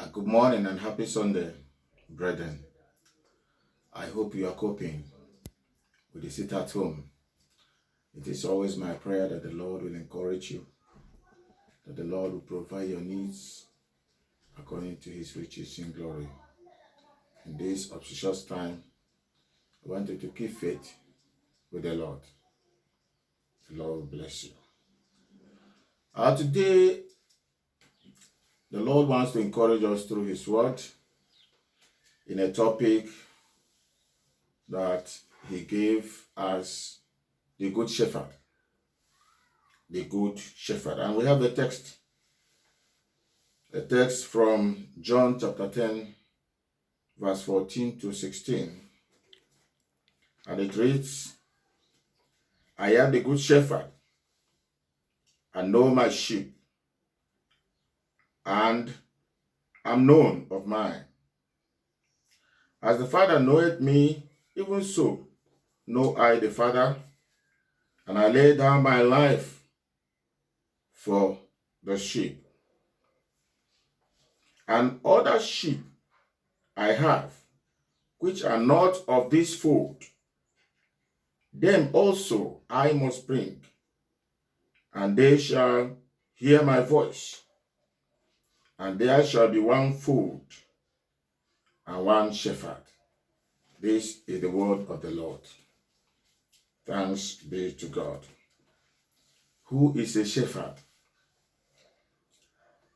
Good morning and happy Sunday, brethren. I hope you are coping with the sit at home. It is always my prayer that the Lord will encourage you, that the Lord will provide your needs according to his riches in glory. In this auspicious time, I want you to keep faith with the Lord. The Lord will bless you. Today, the Lord wants to encourage us through his word in a topic that he gave as the Good Shepherd. The Good Shepherd. And we have the text. A text from John chapter 10, verse 14 to 16. And it reads, I am the good shepherd, and know my sheep, and am known of mine. As the Father knoweth me, even so know I the Father, and I lay down my life for the sheep. And other sheep I have, which are not of this fold, them also I must bring, and they shall hear my voice, and there shall be one fold and one shepherd. This is the word of the Lord. Thanks be to God. Who is a shepherd?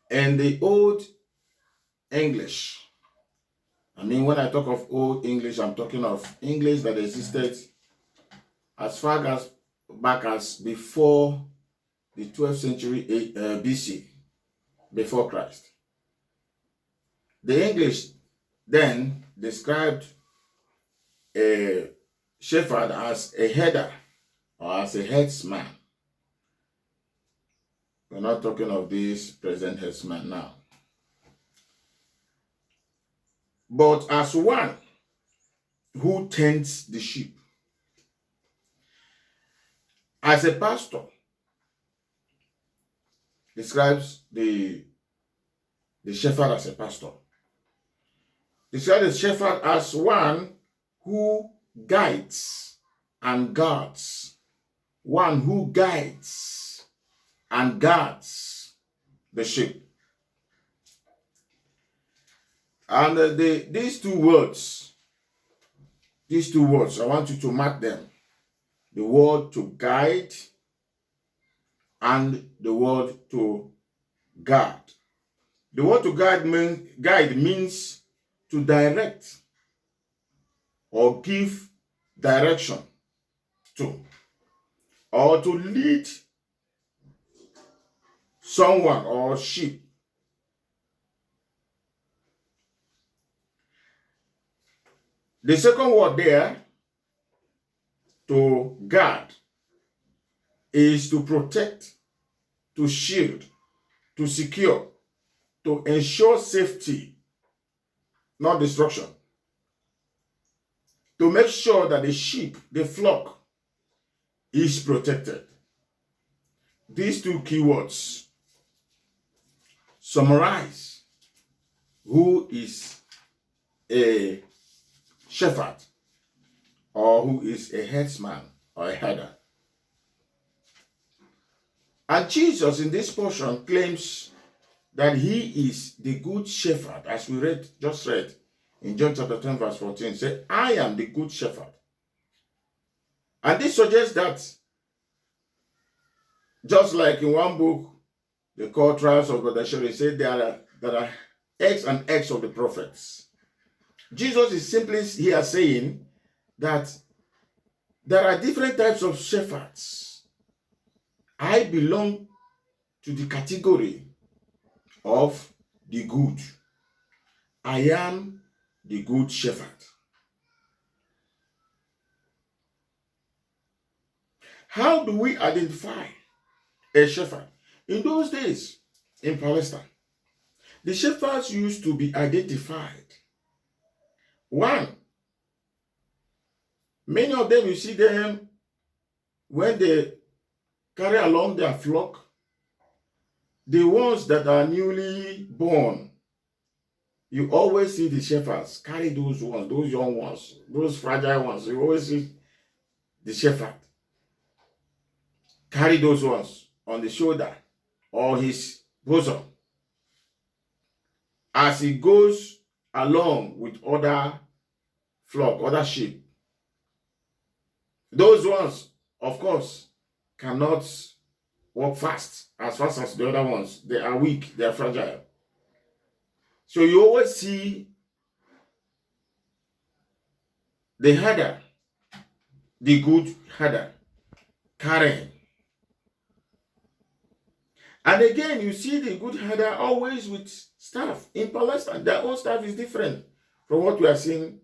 In the Old English, when I talk of Old English, I'm talking of English that existed as far as back as before the 12th century BC, before Christ. The English then described a shepherd as a header or as a headsman. We're not talking of this present headsman now. But as one who tends the sheep. As a pastor describes the shepherd as a pastor. Describes the shepherd as one who guides and guards. One who guides and guards the sheep. And these two words, I want you to mark them. The word to guide and the word to guard. The word to guide means to direct or give direction to, or to lead someone or sheep. The second word there, to guard, is to protect, to shield, to secure, to ensure safety, not destruction. To make sure that the sheep, the flock, is protected. These two keywords summarize who is a shepherd or who is a headsman or a header. And Jesus in this portion claims that he is the good shepherd, as we just read in John chapter 10 verse 14, said, I am the good shepherd. And this suggests that, just like in one book, the core trials of Brother Sherry said there are X and X of the prophets. Jesus is simply here saying that there are different types of shepherds. I belong to the category of the good. I am the good shepherd. How do we identify a shepherd? In those days, in Palestine, the shepherds used to be identified. One, many of them, you see them when they carry along their flock, the ones that are newly born, you always see the shepherds carry those ones, those young ones, those fragile ones. You always see the shepherd carry those ones on the shoulder or his bosom as he goes along with other flock, other sheep. Those ones, of course, cannot walk fast as the other ones. They are weak, they are fragile. So you always see the herder, the good herder, carrying. And again, you see the good herder always with staff. In Palestine, their own staff is different from what we are seeing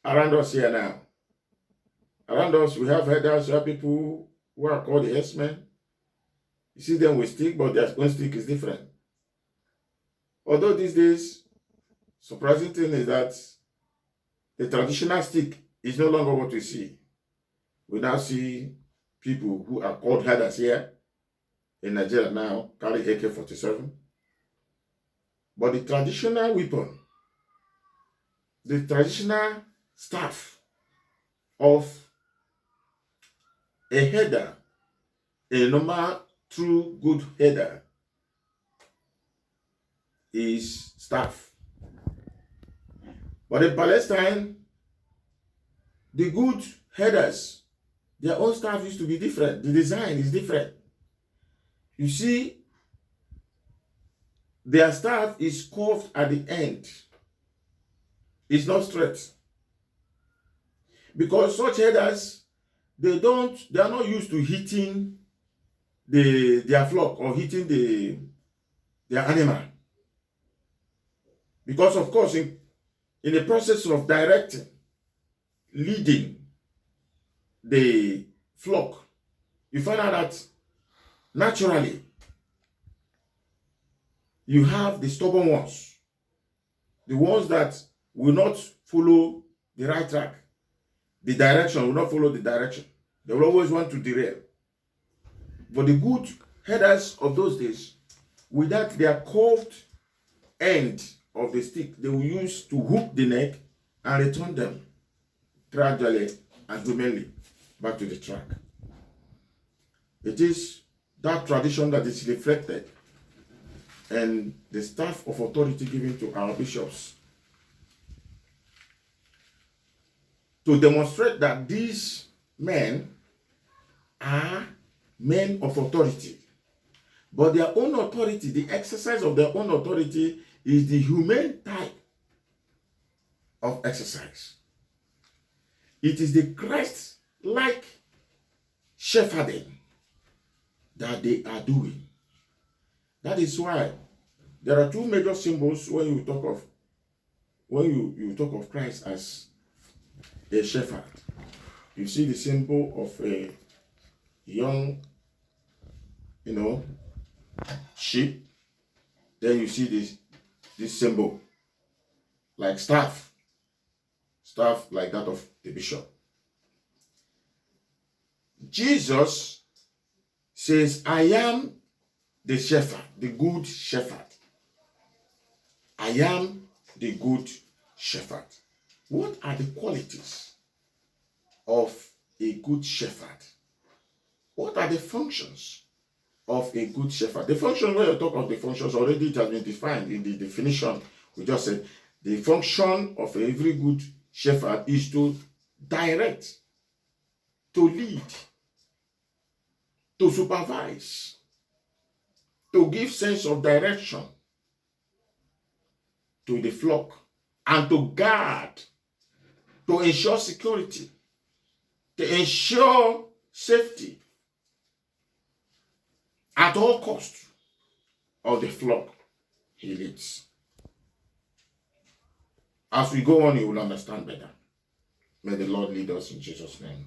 around us here now. Around us, we have herders, we have people who are called the herdsmen. You see them with stick, but their own stick is different. Although these days, surprising thing is that the traditional stick is no longer what we see. We now see people who are called herders here in Nigeria now carry AK-47. But the traditional weapon, the traditional staff of a herder, a normal, true, good herder, is staff. But in Palestine, the good herders, their own staff used to be different. The design is different. You see, their staff is curved at the end. It's not straight. Because such herders, they are not used to hitting their flock or hitting their animal. Because of course, in the process of directing, leading the flock, you find out that naturally you have the stubborn ones, the ones that will not follow the right track, the direction will not follow the direction. They will always want to derail. But the good herders of those days, with that their curved end of the stick, they will use to hook the neck and return them gradually and humanly back to the track. It is that tradition that is reflected in the staff of authority given to our bishops to demonstrate that these men are men of authority. But their own authority, the exercise of their own authority, is the humane type of exercise. It is the Christ-like shepherding that they are doing. That is why there are two major symbols when you talk of Christ as a shepherd. You see the symbol of a young, sheep. Then you see this symbol like staff like that of the bishop. Jesus says, I am the shepherd, the good shepherd. I am the good shepherd. What are the qualities of a good shepherd? What are the functions of a good shepherd? The function, when you talk of the functions, already it has been defined in the definition. We just said the function of every good shepherd is to direct, to lead, to supervise, to give sense of direction to the flock, and to guard, to ensure security, to ensure safety at all costs of the flock he leads. As we go on, you will understand better. May the Lord lead us in Jesus' name.